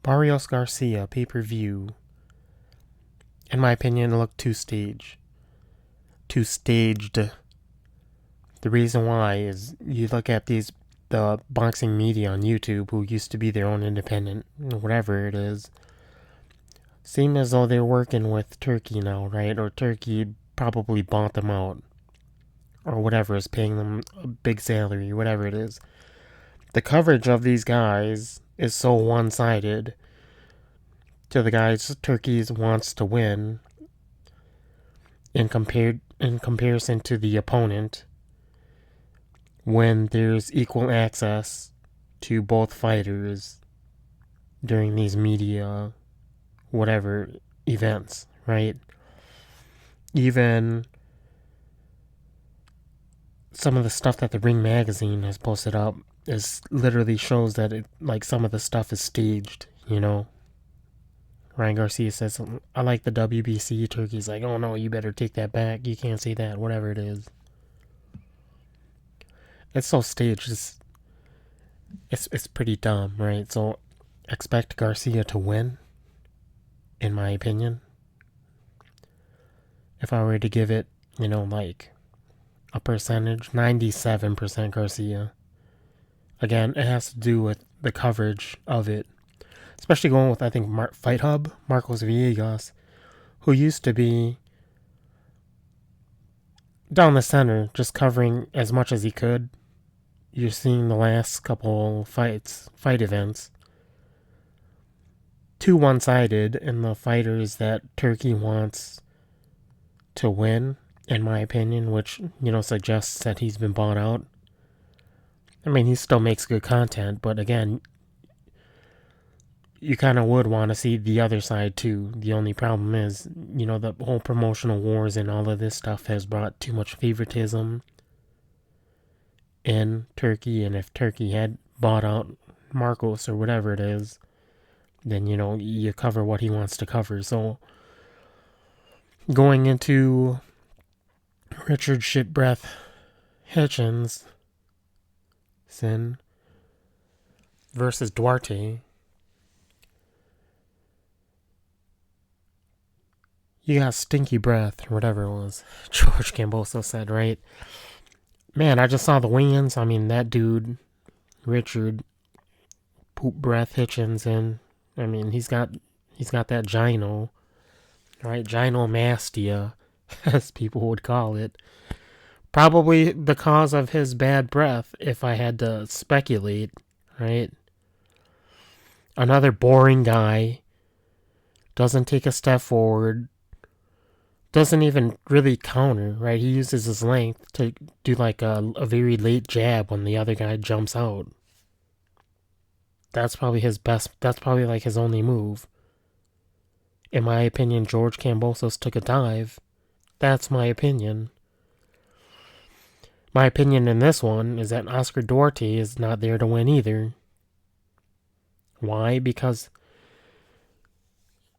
Barrios Garcia pay-per-view, in my opinion, looked too staged. Too staged. The reason why is you look at the boxing media on YouTube, who used to be their own independent, whatever it is, seem as though they're working with Turkey now, right? Or Turkey probably bought them out, or whatever, is paying them a big salary, whatever it is. The coverage of these guys is so one-sided to the guys Turkey wants to win in comparison to the opponent, when there's equal access to both fighters during these media whatever events, right? Even some of the stuff that the Ring magazine has posted up is literally shows that it, like, some of the stuff is staged, you know. Ryan Garcia says, I like the WBC. Turkey's like, oh no, you better take that back. You can't say that, whatever it is. It's so staged. It's pretty dumb, right? So expect Garcia to win, in my opinion. If I were to give it, like a percentage, 97% Garcia. Again, it has to do with the coverage of it. Especially going with, I think, Fight Hub, Marcos Villegas, who used to be down the center, just covering as much as he could. You're seeing the last couple fight events, too one-sided in the fighters that Turkey wants to win, in my opinion, which, suggests that he's been bought out. I mean, he still makes good content, but again, you kind of would want to see the other side too. The only problem is, the whole promotional wars and all of this stuff has brought too much favoritism in Turkey, and if Turkey had bought out Marcos or whatever it is, then, you cover what he wants to cover. So, going into Richard Shitbreath Hitchson versus Duarte, you got stinky breath, or whatever it was George Camboso said, right? Man, I just saw the weigh-ins. I mean, that dude, Richard Poop Breath Hitchson, I mean, he's got that gyno, right? Gynomastia, as people would call it. Probably the cause of his bad breath, if I had to speculate, right? Another boring guy, doesn't take a step forward, doesn't even really counter, right? He uses his length to do like a very late jab when the other guy jumps out. That's probably like his only move. In my opinion, George Kambosos took a dive. That's my opinion. My opinion in this one is that Oscar Duarte is not there to win either. Why? Because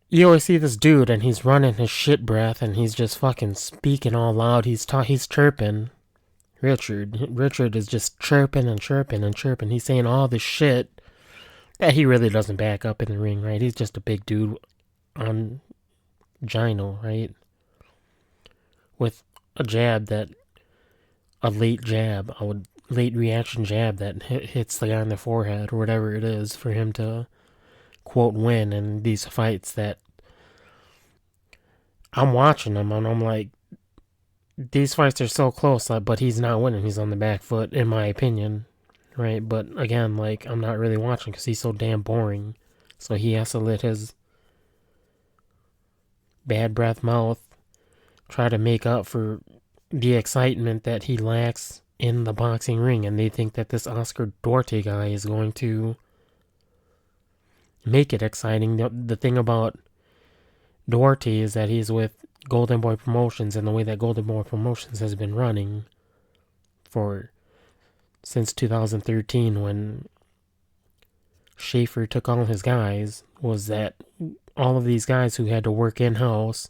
you always see this dude and he's running his shit breath and he's just fucking speaking all loud. He's chirping. Richard is just chirping and chirping and chirping. He's saying all this shit that he really doesn't back up in the ring, right? He's just a big dude on gyno, right? With a late reaction jab that hits the guy on the forehead or whatever it is for him to, quote, win in these fights that I'm watching them and I'm like, these fights are so close, but he's not winning. He's on the back foot, in my opinion, right? But again, like, I'm not really watching because he's so damn boring. So he has to let his bad breath mouth try to make up for the excitement that he lacks in the boxing ring, and they think that this Oscar Duarte guy is going to make it exciting. The thing about Duarte is that he's with Golden Boy Promotions, and the way that Golden Boy Promotions has been running since 2013, when Schaefer took all his guys, was that all of these guys who had to work in-house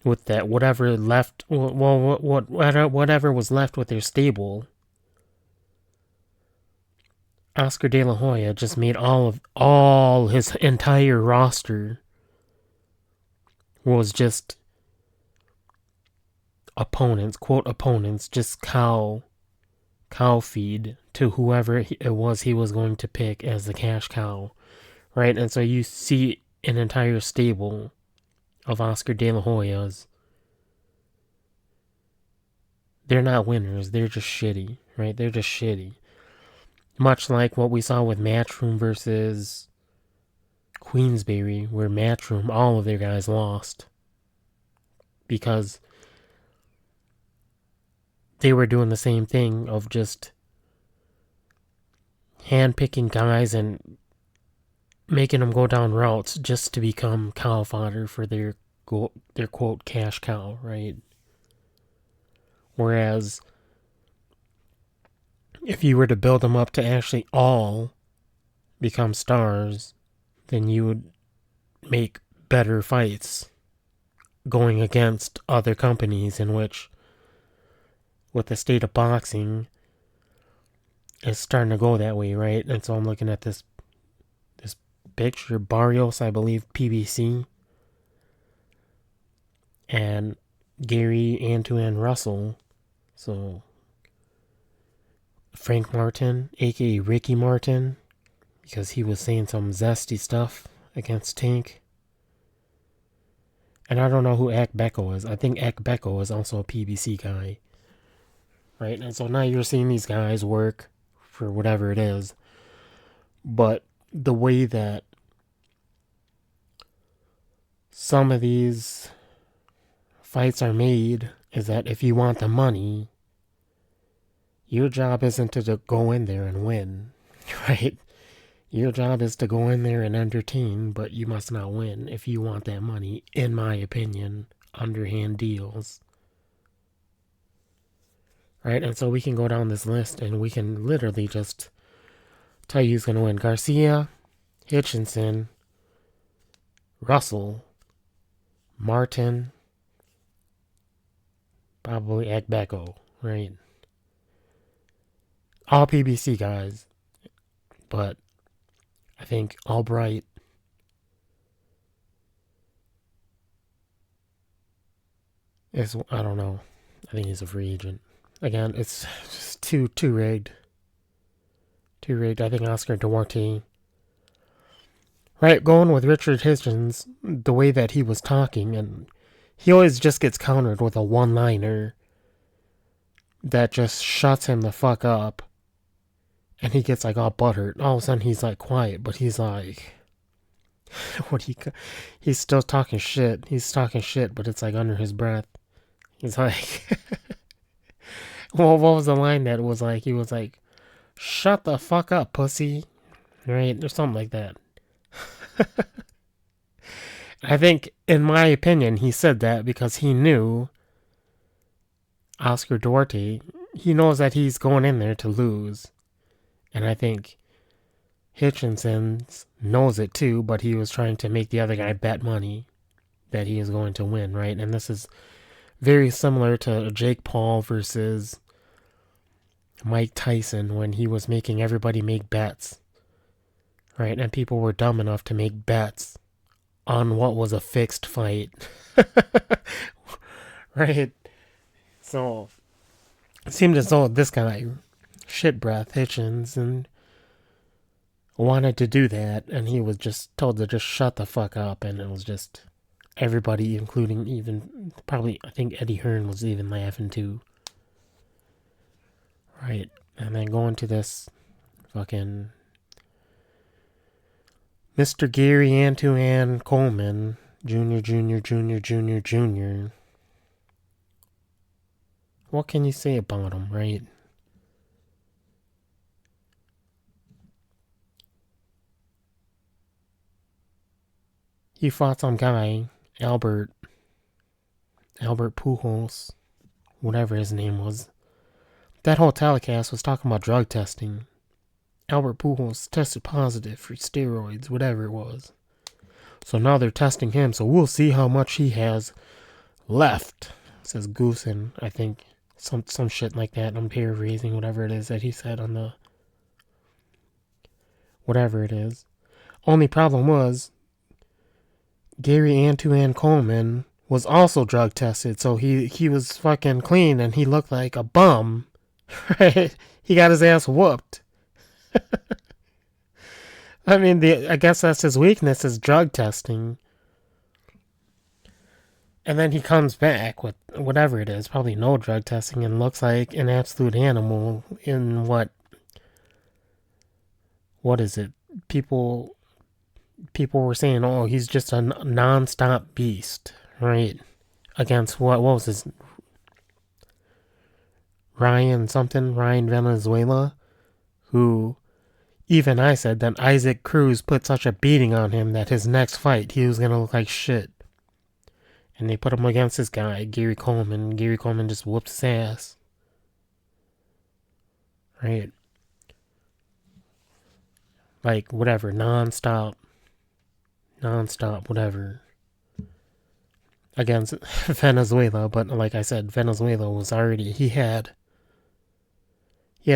with that whatever was left with their stable, Oscar De La Hoya just made all his entire roster was just opponents, quote opponents, just cow feed to whoever it was he was going to pick as the cash cow, right? And so you see an entire stable of Oscar De La Hoyas. They're not winners. They're just shitty, right? They're just shitty. Much like what we saw with Matchroom versus Queensberry, where Matchroom, all of their guys lost because they were doing the same thing of just handpicking guys and making them go down routes just to become cow fodder for their quote cash cow, right? Whereas if you were to build them up to actually all become stars, then you would make better fights going against other companies, in which, with the state of boxing, is starting to go that way, right? And so I'm looking at this picture, Barrios, I believe, PBC, and Gary Antoine Russell, so Frank Martin, aka Ricky Martin, because he was saying some zesty stuff against Tank. And I don't know who Akbeko is. I think Akbeko is also a PBC guy, right? And so now you're seeing these guys work for whatever it is, but the way that some of these fights are made is that if you want the money, your job isn't to go in there and win, right? Your job is to go in there and entertain, but you must not win if you want that money, in my opinion. Underhand deals. Right? And so we can go down this list and we can literally just tell you who's going to win. Garcia, Hitchson, Russell, Martin, probably Akbeko, right? All PBC guys. But I think Albright is, I don't know. I think he's a free agent. Again, it's just too rigged. Too rigged. I think Oscar Duarte. Right, going with Richard Hitchens, the way that he was talking, and he always just gets countered with a one-liner that just shuts him the fuck up. And he gets like all butthurt. All of a sudden he's like quiet, but he's like, he's still talking shit. He's talking shit, but it's like under his breath. He's like, well, what was the line that was like, he was like, shut the fuck up, pussy. Right? Or something like that. I think, in my opinion, he said that because he knew Oscar Duarte. He knows that he's going in there to lose. And I think Hitchson knows it too, but he was trying to make the other guy bet money that he is going to win, right? And this is very similar to Jake Paul versus Mike Tyson, when he was making everybody make bets, right? And people were dumb enough to make bets on what was a fixed fight. Right? So it seemed as though this guy, shit breath Hitchens, and wanted to do that, and he was just told to just shut the fuck up, and it was just everybody, including even probably, I think Eddie Hearn was even laughing too. Right. And then going to this fucking Mr. Gary Antoine Coleman, Jr. What can you say about him, right? He fought some guy, Albert Pujols, whatever his name was. That whole telecast was talking about drug testing. Albert Pujols tested positive for steroids, whatever it was. So now they're testing him, so we'll see how much he has left, says Goosen, I think. Some shit like that. I'm paraphrasing whatever it is that he said on the whatever it is. Only problem was Gary Antoine Coleman was also drug tested, so he was fucking clean and he looked like a bum. Right? He got his ass whooped. I mean, I guess that's his weakness is drug testing. And then he comes back with whatever it is, probably no drug testing, and looks like an absolute animal in what is it? People were saying, oh, he's just a non-stop beast, right? Against what was his Ryan Venezuela, who even I said that Isaac Cruz put such a beating on him that his next fight he was gonna look like shit. And they put him against this guy, Gary Coleman. Gary Coleman just whooped his ass. Right? Like, whatever, non-stop, whatever. Against Venezuela, but like I said, Venezuela was already, he had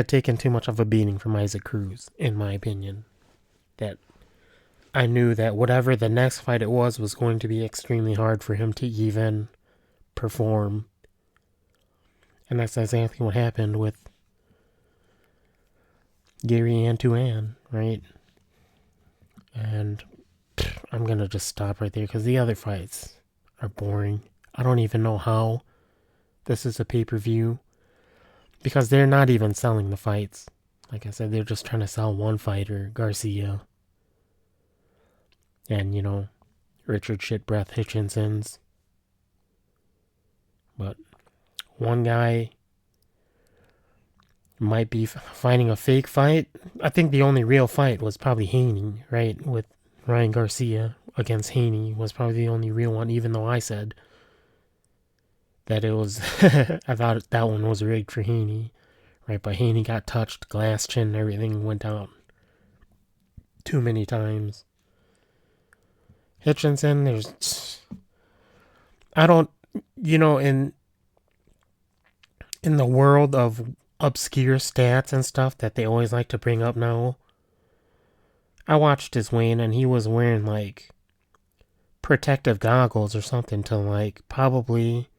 taken too much of a beating from Isaac Cruz, in my opinion. That I knew that whatever the next fight it was going to be extremely hard for him to even perform. And that's exactly what happened with Gary Antoine, right? And I'm going to just stop right there because the other fights are boring. I don't even know how this is a pay-per-view because they're not even selling the fights. Like I said, they're just trying to sell one fighter, Garcia. And, Richard Shitbreath Hitchson's. But one guy might be fighting a fake fight. I think the only real fight was probably Haney, right? With Ryan Garcia against Haney was probably the only real one, even though I said that it was, I thought that one was rigged for Haney, right? But Haney got touched, glass chin, everything went out too many times. Hitchson, I don't, in the world of obscure stats and stuff that they always like to bring up now, I watched his weigh-in and he was wearing like protective goggles or something to like probably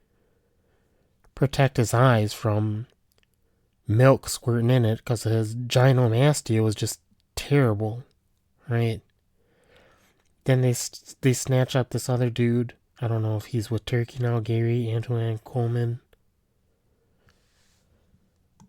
protect his eyes from milk squirting in it because his gynecomastia was just terrible, right? Then they snatch up this other dude. I don't know if he's with Turkey now, Gary Antoine Coleman.